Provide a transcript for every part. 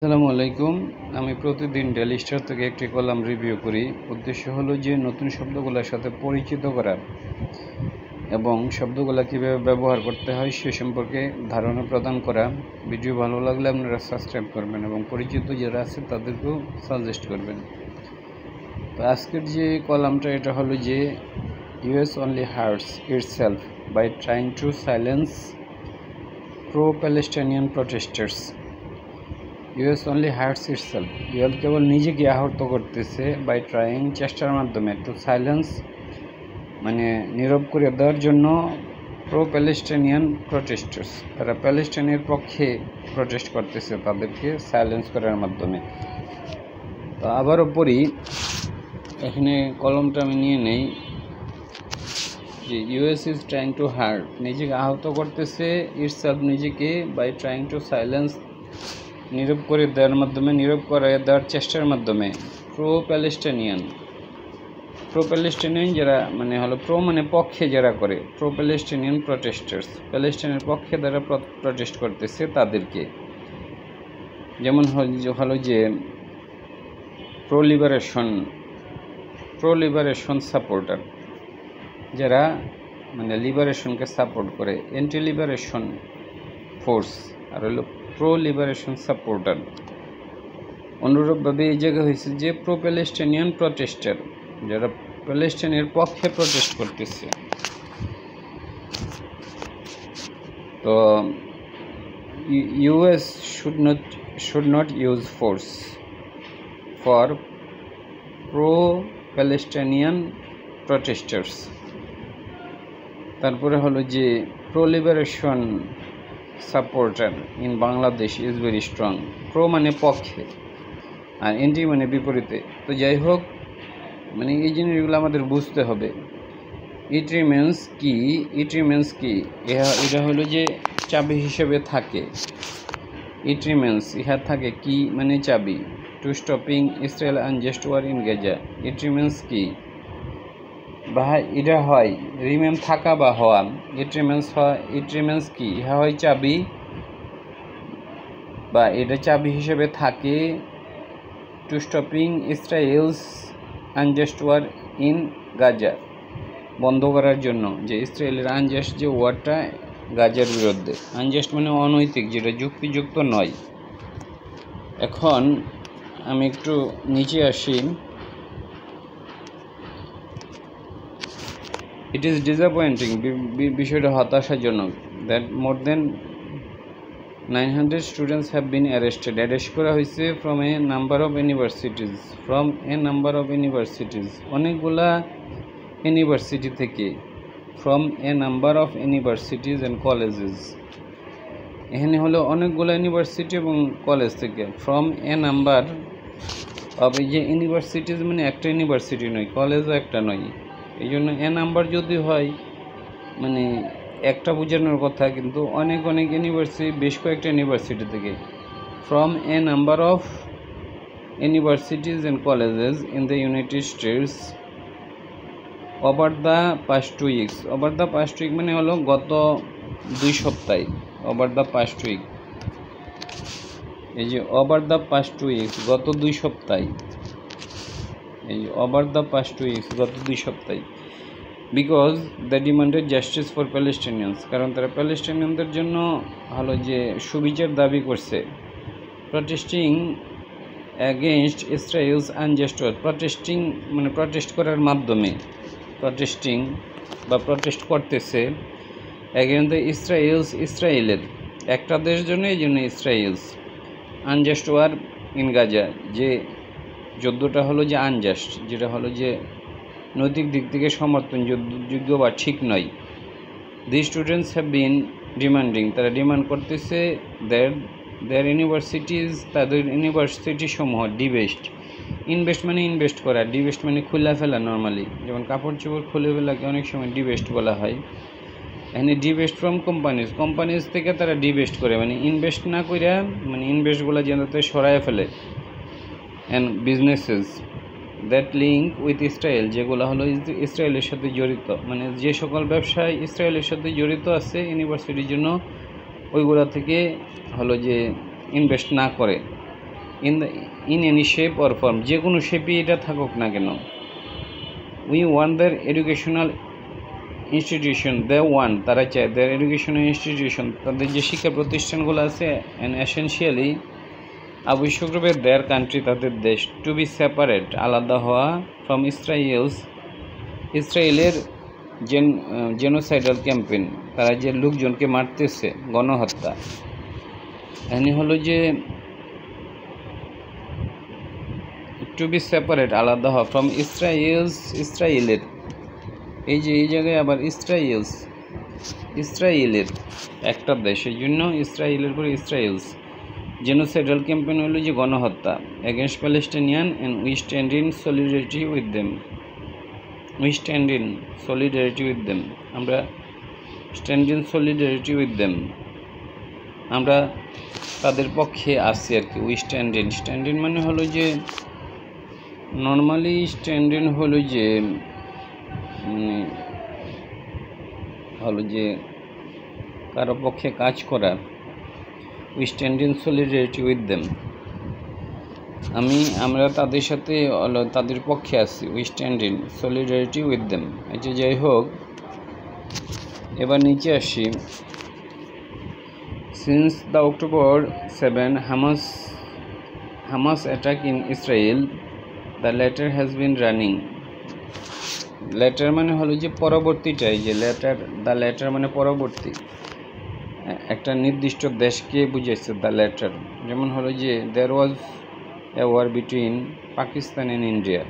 আসসালামু আলাইকুম। আমি প্রতিদিন ডেইলি স্টার থেকে একটি কলাম রিভিউ করি। উদ্দেশ্য হলো যে নতুন শব্দগুলোর সাথে পরিচিত করা এবং শব্দগুলো কীভাবে ব্যবহার করতে হয় সে সম্পর্কে ধারণা প্রদান করা। ভিডিও ভালো লাগলে আপনারা সাবস্ক্রাইব করবেন এবং পরিচিত যারা আছে তাদেরকেও সাজেস্ট করবেন। তো আজকের যে কলামটা এটা হলো যে US only hurts itself by trying to silence pro Palestinian protesters. US only hurts itself, US কেবল নিজেকে আহত করতেছে বাই ট্রাইং, চেষ্টার মাধ্যমে, টু সাইলেন্স মানে নীরব করে দেওয়ার জন্য প্রো প্যালেস্টাইনিয়ান প্রটেস্টার্স, তারা প্যালেস্টাইনের পক্ষে প্রটেস্ট করতেছে, তাদেরকে সাইলেন্স করার মাধ্যমে। তো আবারও পড়ি, এখানে কলমটা আমি নিয়ে নেই যে US is trying to heart, নিজেকে আহত করতেছে, ইটসেলফ নিজেকে, বাই ট্রাইং টু সাইলেন্স নীরব করে দেওয়ার মাধ্যমে, নীরব করে দেওয়ার চেষ্টার মাধ্যমে, প্রো প্যালেস্টাইনিয়ান যারা মানে হলো প্রো মানে পক্ষে যারা করে, প্রো প্যালেস্টাইনিয়ান প্রটেস্টার্স, প্যালেস্টাইনের পক্ষে যারা প্রটেস্ট করতেছে তাদেরকে, যেমন হলো যে প্রো লিবারেশন সাপোর্টার, যারা মানে লিবারেশনকে সাপোর্ট করে, অ্যান্টি লিবারেশন ফোর্স, আর হলো প্রো লিবারেশন সাপোর্টার। অনুরূপভাবে এই জায়গায় হয়েছে যে প্রো প্যালেস্টাইনিয়ান প্রটেস্টার, যারা প্যালেস্টাইনের পক্ষে প্রটেস্ট করতেছে। তো US should not use force for pro Palestinian প্রটেস্টার্স। তারপরে হলো যে pro liberation supporter in Bangladesh is very strong. Pro মানে পক্ষে আর এন্টি মানে বিপরীতে। তো যাই হোক, মানে এই জিনিসগুলো আমাদের বুঝতে হবে। ইট রিমেন্স কি, এটা হলো যে চাবি হিসেবে থাকে। ইট রিমেন্স ইহা থাকে কি মানে চাবি, to stopping Israel unjust war in Gaza. It remains কি বা এটা হয়, রিমেন থাকা বা হওয়া, ইট রিমেন্স কি ইহা হয় চাবি বা এটা চাবি হিসেবে থাকে, to stopping Israel's unjust war in Gaza, বন্ধ করার জন্য যে ইসরায়েলের আনজাস্ট যে ওয়ারটা গাজার বিরুদ্ধে। আনজাস্ট মানে অনৈতিক, যেটা যুক্তিযুক্ত নয়। এখন আমি একটু নিচে আসি। ইট ইজ ডিসঅ্যাপয়েন্টিং, বিষয়টা হতাশাজনক, that more than 900 students have been arrested, করা হয়েছে from a number of universities, অনেকগুলা ইউনিভার্সিটি থেকে, from a number of universities and colleges. এখানে হলো অনেকগুলো ইউনিভার্সিটি এবং কলেজ থেকে, ফ্রম এ নাম্বার অফ, এই যে ইউনিভার্সিটিজ মানে একটা ইউনিভার্সিটি নয়, কলেজও একটা নয়, এই জন্য এ নাম্বার যদি হয় মানে একটা বোঝানোর কথা, কিন্তু অনেক ইউনিভার্সিটি, বেশ কয়েকটা ইউনিভার্সিটি থেকে, from a number of universities and colleges in the United states over the past weeks. মানে হলো গত 2 সপ্তাহে, ওভার দ্য পাস্ট উইক, এই যে ওভার দ্য পাস্ট উইকস গত 2 সপ্তাহে, এই ওভার দ্য পাস্ট উইকস গত 2 সপ্তাহে, because the demanded justice for Palestinians, কারণ তারা প্যালেস্টাইনিয়ানদের জন্য হলো যে সুবিচার দাবি করছে। Protesting against Israel's unjust war, protesting মানে প্রটেস্ট করার মাধ্যমে, প্রটেস্ট করতেছে অ্যাগেনস্ট দ্য ইসরায়েলের একটা দেশ জন্য, এই জন্য Israel's unjust war in Gaza, যে যুদ্ধটা হলো যে আনজাস্ট, যেটা হলো যে নৈতিক দিক থেকে সমর্থনযোগ্য বা ঠিক নয়। দি স্টুডেন্টস হ্যাভ বিন ডিমান্ডিং, তারা ডিমান্ড করতেছে দেয়ার ইউনিভার্সিটিজ, তাদের ইউনিভার্সিটি সমূহ, ইনভেস্ট মানে ইনভেস্ট করা, ডিভেস্ট মানে খুলে ফেলা, নর্মালি যেমন কাপড় চোপড় খুলে ফেলাকে অনেক সময় ডিভেস্ট বলা হয়। এখানে ডিভেস্ট ফ্রম কোম্পানিজ থেকে তারা ডিভেস্ট করে, মানে ইনভেস্ট না করে, মানে ইনভেস্টগুলো যেন সরায় ফেলে। And businesses that link with Israel, যেগুলো হলো ইসরায়েলের সাথে জড়িত, মানে যে সকল ব্যবসায় ইসরায়েলের সাথে জড়িত আছে ইউনিভার্সিটির জন্য, ওইগুলা থেকে হলো যে ইনভেস্ট না করে, in any shape or form, যে কোনো শেপে এটা থাকুক না কেন। We want their educational institution, তারা চায় their educational institution, তাদের যে শিক্ষা প্রতিষ্ঠানগুলো আছে, and essentially আবশ্যকরূপে their country, তাদের দেশ, to be separate, আলাদা হওয়া, from ইসরায়েলের জেনোসাইডাল ক্যাম্পেইন, তারা যে লোকজনকে মারতেছে, গণহত্যা। এখানে হলো যে টু বি সেপারেট, আলাদা হওয়া, ফ্রম ইসরায়েলের, এই যে এই জায়গায় আবার ইসরায়েলের একটা দেশ, এই জন্য ইসরায়েলের পরে ইসরায়েলস। জেনোসাইডাল ক্যাম্পেইন হলো যে গণহত্যা, against Palestinian, and we stand in solidarity with them. আমরা stand in solidarity with them, আমরা তাদের পক্ষে আছি আর কি। উই স্ট্যান্ড ইন মানে হলো যে নর্মালি স্ট্যান্ড ইন হলো যে কারো পক্ষে কাজ করা। We stand in solidarity with them, আমরা তাদের সাথে, তাদের পক্ষে আছি। We stand in solidarity with them. আচ্ছা, যাই হোক, এবার নিচে আসি। Since the October 7 Hamas attack in Israel, the latter has been running. Letter মানে হলো যে পরবর্তীটাই, যে দ্য লেটার মানে পরবর্তী, একটা নির্দিষ্ট দেশকে বুঝাইছে দ্য লেটার। যেমন হলো যে there was a war between Pakistan and India,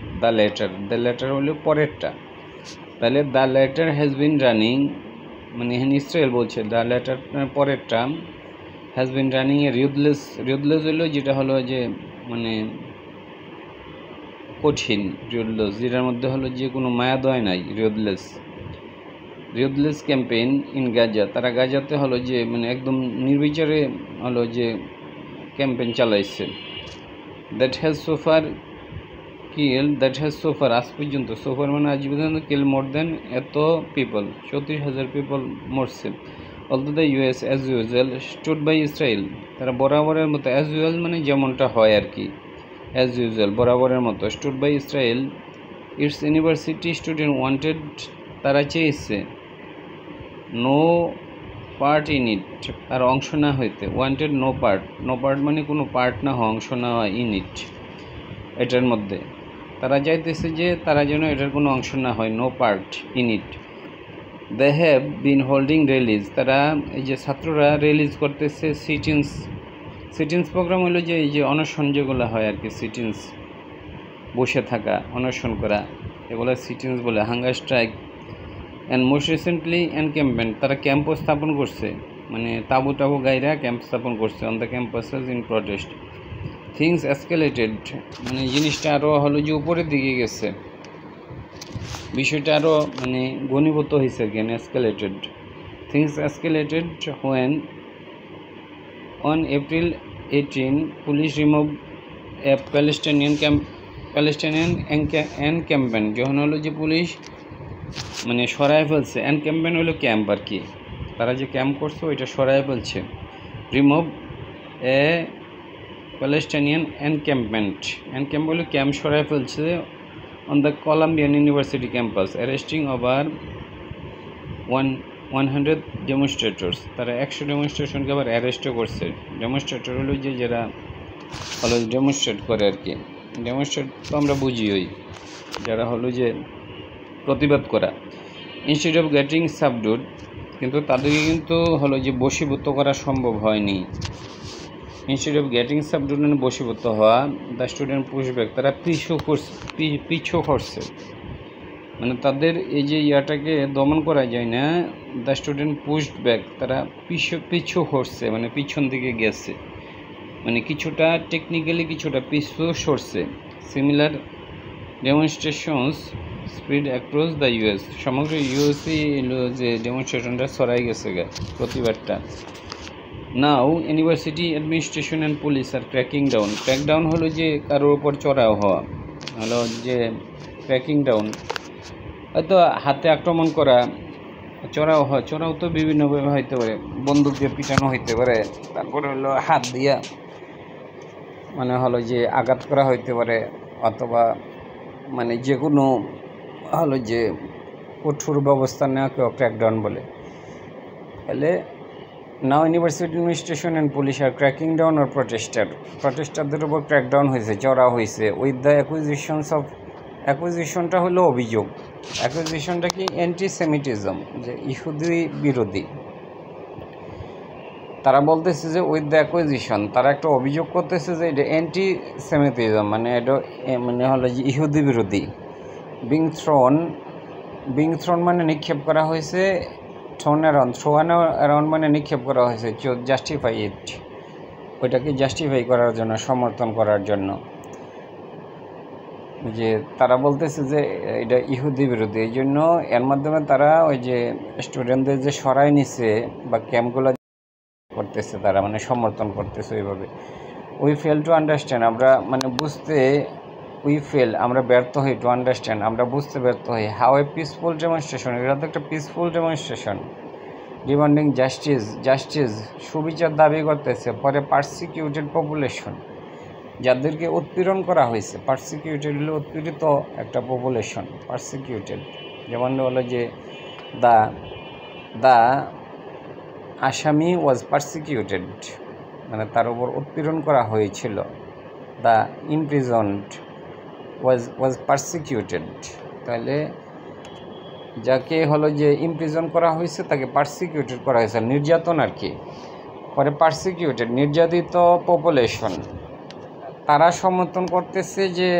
the letter হলো পরেরটা। তাহলে the letter has been running, মানে এখানে ইসরায়েল বলছে দ্য লেটার পরেরটা, has been running a ruthless হলো যেটা হলো যে মানে কঠিন, রিউথলেস যেটার মধ্যে হলো যে কোনো মায়া দয় নাই, রিউথলেস ক্যাম্পেইন ইন গাজা, তারা গাজাতে হলো যে মানে একদম নির্বিচারে হলো যে ক্যাম্পেইন চালাইছে। দ্যাট হ্যাজ সোফার আজ পর্যন্ত, সোফার মানে আজ পর্যন্ত কিল মোর দেন এত পিপল, 34,000 পিপল মরছে। Although the US as usual stood by Israel, তারা বরাবরের মতো, অ্যাজ ইউজুয়াল মানে যেমনটা হয় আর কি, অ্যাজ ইউজুয়াল বরাবরের মতো, stood by Israel. Its university student wanted, তারা চেয়েছে, নো পার্ট ইন ইট, তার অংশ না হইতে, ওয়ান্টেড নো পার্ট মানে কোনো পার্ট না হয়, অংশ না হয়, ইন ইট এটার মধ্যে, তারা চাইতেছে যে তারা যেন এটার কোনো অংশ না হয়, no part in it. They have been holding rallies, তারা এই যে ছাত্ররা রিলিজ করতেছে সিটিংস প্রোগ্রাম হলো যে এই যে অনশন যেগুলো হয় আর কি, সিটিংস বসে থাকা, অনশন করা, এগুলো সিটিংস বলে, hunger strike. And most recently encampment, তারা ক্যাম্পও স্থাপন করছে, মানে তাবু গাইরা ক্যাম্প স্থাপন করছে on the campuses in protest. Things এসকেলেটেড, মানে জিনিসটা আরও হলো যে উপরের দিকে গেছে, বিষয়টা আরও মানে ঘনীভূত হয়েছে আর কি, escalated. Things escalated when on April 18 police remove a Palestinian encampment, যখন হলো যে পুলিশ মানে সরায় ফেলছে, এনক্যাম্পমেন্ট হলো ক্যাম্প আর কি, তারা যে ক্যাম্প করছে ওইটা সরায় ফেলছে। রিমুভ এ প্যালেস্টাইনিয়ান এনক্যাম্পমেন্ট হলো ক্যাম্প সরায় ফেলছে on the Columbian university campus, arresting over 100 demonstrators, তারা 100 ডেমনস্ট্রেশনকে আবার অ্যারেস্টও করছে। ডেমনস্ট্রেটর হলো যে যারা হলো ডেমনস্ট্রেট করে আর কি, ডেমনস্ট্রেট তো আমরা বুঝি ওই যারা হলো যে প্রতিবাদ করা। ইনস্টিড অফ গেটিং সাবডুড, কিন্তু তাদেরকে কিন্তু হলো যে বশীভূত করা সম্ভব হয়নি। ইনস্টিড অফ গেটিং সাবডুড মানে বশীভূত হওয়া। দ্য স্টুডেন্ট পুশব্যাক, তারা পিছু করছে, মানে তাদের এই যে ইয়াটাকে দমন করা যায় না। দ্য স্টুডেন্ট পুশড ব্যাক, তারা পিছু হচ্ছে, মানে পিছন দিকে গেছে, মানে কিছুটা টেকনিক্যালি কিছুটা পিছু সরছে। Similar demonstrations spread across the US, সমগ্র ইউএসএ যে ডেমনস্ট্রেশনটা ছড়াই গেছে প্রতিবাদটা। Now university administration and police are crackdown হলো যে কারোর ওপর চড়াও হওয়া, হলো যে ক্র্যাকিংডাউন, হয়তো হাতে আক্রমণ করা, চড়াও তো বিভিন্নভাবে হইতে পারে, বন্দুক দিয়ে পিটানো হইতে পারে, তারপরে হলো হাত দিয়া মানে হলো যে আঘাত করা হইতে পারে, অথবা মানে যে কোনো হলো যে কঠোর ব্যবস্থা নেওয়াকেও ক্র্যাকডাউন বলে। তাহলে now university administration and police are cracking down on প্রটেস্টারদের উপর ক্র্যাকডাউন হয়েছে, চড়া হয়েছে উইথ দ্য অ্যাকুইজিশনটা হলো অভিযোগ। অ্যাকুইজিশনটা কি? অ্যান্টিসেমিটিজম, যে ইহুদি বিরোধী। তারা বলতেছে যে উইথ দ্য অ্যাকুইজিশন, তারা একটা অভিযোগ করতেছে যে এটা অ্যান্টিসেমিটিজম, মানে এটা মানে হলো যে ইহুদি বিরোধী। বিং থ্রোন মানে নিক্ষেপ করা হয়েছে, থ্রোন অ্যারাউন্ড মানে নিক্ষেপ করা হয়েছে, জাস্টিফাই ইট, ওইটাকে জাস্টিফাই করার জন্য, সমর্থন করার জন্য। যে তারা বলতেছে যে এটা ইহুদি বিরোধী, এই জন্য এর মাধ্যমে তারা ওই যে স্টুডেন্টদের যে সরাই নিছে বা ক্যাম্পগুলো করতেছে, তারা মানে সমর্থন করতেছে ওইভাবে। উই ফেল টু আন্ডারস্ট্যান্ড, আমরা মানে বুঝতে, আমরা ব্যর্থ হই, টু আন্ডারস্ট্যান্ড আমরা বুঝতে ব্যর্থ হই, হাউ এ পিসফুল ডেমনস্ট্রেশন, এটা তো একটা পিসফুল ডেমনস্ট্রেশন, ডিমান্ডিং জাস্টিস সুবিচার দাবি করতেছে পরে পারসিকিউটেড পপুলেশন, যাদেরকে উৎপীড়ন করা হয়েছে। পারসিকিউটেড হলো উৎপীড়িত একটা পপুলেশন, পারসিকিউটেড। যেমন হলো যে দ্য আসামি ওয়াজ পারসিকিউটেড, মানে তার উপর উৎপীড়ন করা হয়েছিল। দ্য ইমপ্রিজন্ড ওয়াজ পারসিকিউটেড, তাহলে যাকে হলো যে ইমপ্রিজন করা হয়েছে তাকে পারসিকিউটেড করা হয়েছে, নির্যাতন আর কি। পরে পারসিকিউটেড, নির্যাতিত পপুলেশন, তারা সমর্থন করতেছে যে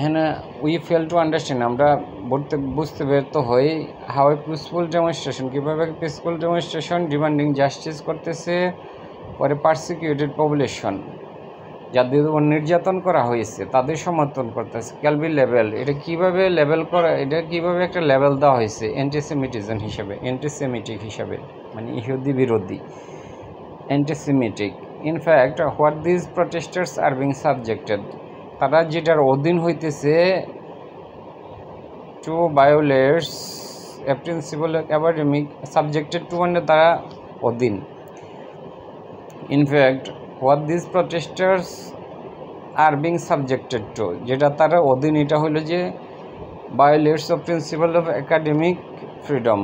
হ্যাঁ উই ফেল টু আন্ডারস্ট্যান্ড, আমরা বুঝতে ব্যর্থ হই, হাউ এ পিসফুল ডেমনস্ট্রেশন, কীভাবে পিসফুল ডেমনস্ট্রেশন ডিমান্ডিং জাস্টিস করতেছে পরে পারসিকিউটেড পপুলেশন, যাদের উপর নির্যাতন করা হয়েছে তাদের সমর্থন করতেছে। ক্যালবি লেভেল, এটা কীভাবে লেভেল করা, এটা কীভাবে একটা লেভেল দেওয়া হয়েছে অ্যান্টিসেমিটিজম হিসাবে, অ্যান্টিসেমিটিক হিসাবে, মানে ইহুদি বিরোধী, antisemitic. In fact what this protesters are being subjected, তারা যেটার অধীন হইতেছে, to violates a principle academic, subjected to মানে তারা অধীন। In fact what this protesters are being subjected to, যেটা তারা অধীন, এটা হলো যে violates of principle of academic freedom,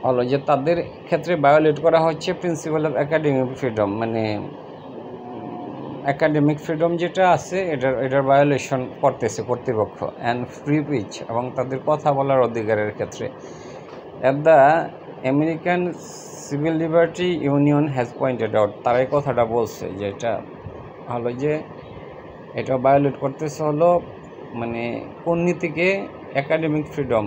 হলো যে তাদের ক্ষেত্রে ভায়োলেট করা হচ্ছে প্রিন্সিপাল অফ একাডেমিক ফ্রিডম, মানে একাডেমিক ফ্রিডম যেটা আছে এটার ভায়োলেশন করতেছে কর্তৃপক্ষ। অ্যান্ড ফ্রি স্পিচ, এবং তাদের কথা বলার অধিকারের ক্ষেত্রে। At the American civil liberty union has pointed out, তারা এই কথাটা বলছে যে এটা হলো যে এটা ভায়োলেট করতেছে হলো মানে কোন নীতিকে? একাডেমিক ফ্রিডম,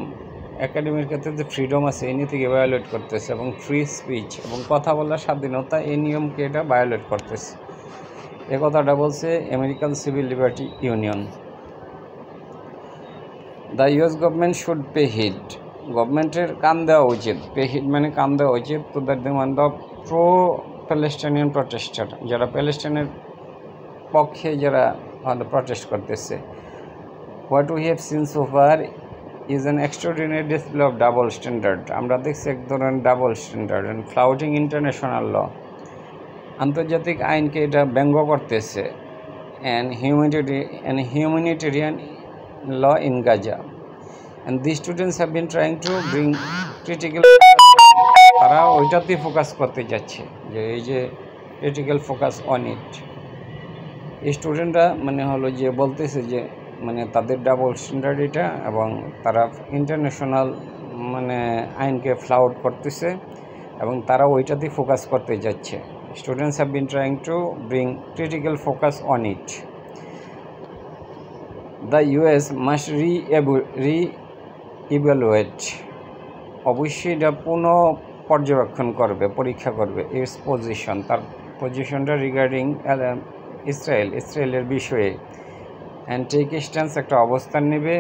একাডেমির ক্ষেত্রে যে ফ্রিডম আছে এই নীতিকে ভায়োলেট করতেছে, এবং ফ্রি স্পিচ এবং কথা বলার স্বাধীনতা, এই নিয়মকে এটা ভায়োলেট করতেছে। এ কথাটা বলছে American civil liberty union. The US government should pay heed, গভর্নমেন্টের কান দেওয়া উচিত, পে হিড মানে কান দেওয়া উচিত, to the demand of pro Palestinian protester, যারা প্যালেস্টাইনের পক্ষে যারা প্রটেস্ট করতেছে। What we have seen so far is an extraordinary display of double standard, আমরা দেখছি এক ধরনের double standard and flouting international law, আন্তর্জাতিক আইনকে এটা ব্যঙ্গ করতেছে। And humanitarian law in Gaza, and the students have been trying to bring critical, তারা ওইটাতেই ফোকাস করতে যাচ্ছে, যে এই যে ক্রিটিক্যাল ফোকাস অন ইট। স্টুডেন্টরা মানে হলো যে বলতেছে যে মানে তাদের ডাবল স্ট্যান্ডার্ড এটা, এবং তারা ইন্টারন্যাশনাল মানে আইনকে ফ্লাউট করতেছে, এবং তারা ওইটাতেই ফোকাস করতে যাচ্ছে। Students have been trying to bring critical focus on it. The US must re-evaluate, অবশ্যই এটা পুনঃ পর্যবেক্ষণ করবে, পরীক্ষা করবে ইটস পজিশন, তার পজিশনটা রিগার্ডিং ইসরায়েলের বিষয়ে। অ্যান্ড টেক স্ট্যান্স, একটা অবস্থান নেবে,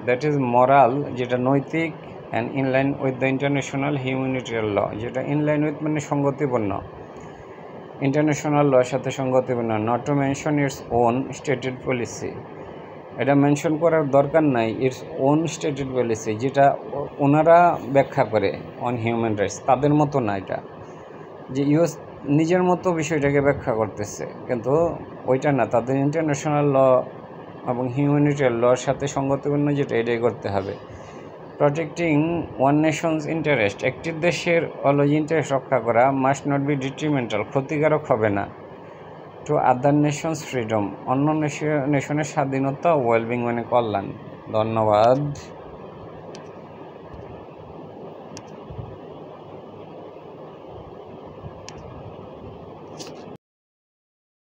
দ্যাট ইজ মরাল, যেটা নৈতিক, and in line with the international humanitarian law, যেটা ইনলাইন উইথ মানে সঙ্গতিপূর্ণ, ইন্টারন্যাশনাল লর সাথে সঙ্গতিপূর্ণ। Not to mention its own stated policy, এটা মেনশন করার দরকার নাই, ইটস ওন স্টেটেড পলিসি, যেটা ওনারা ব্যাখ্যা করে অন হিউম্যান রাইটস, তাদের মতো না এটা। যে ইউএস নিজের মতো বিষয়টাকে ব্যাখ্যা করতেছে, কিন্তু ওইটা না, তাদের ইন্টারন্যাশনাল ল এবং হিউম্যানিটারিয়ান লর সাথে সঙ্গতিপূর্ণ যেটা এটাই করতে হবে। প্রটেক্টিং ওয়ান নেশনস ইন্টারেস্ট, একটি দেশের ইন্টারেস্ট রক্ষা করা মাস্ট নট বি ডিট্রিমেন্টাল, ক্ষতিকারক হবে না, টু আদার নেশনস ফ্রিডম, অন্য নেশনের স্বাধীনতা, ওয়েলবিং মানে কল্যাণ। ধন্যবাদ।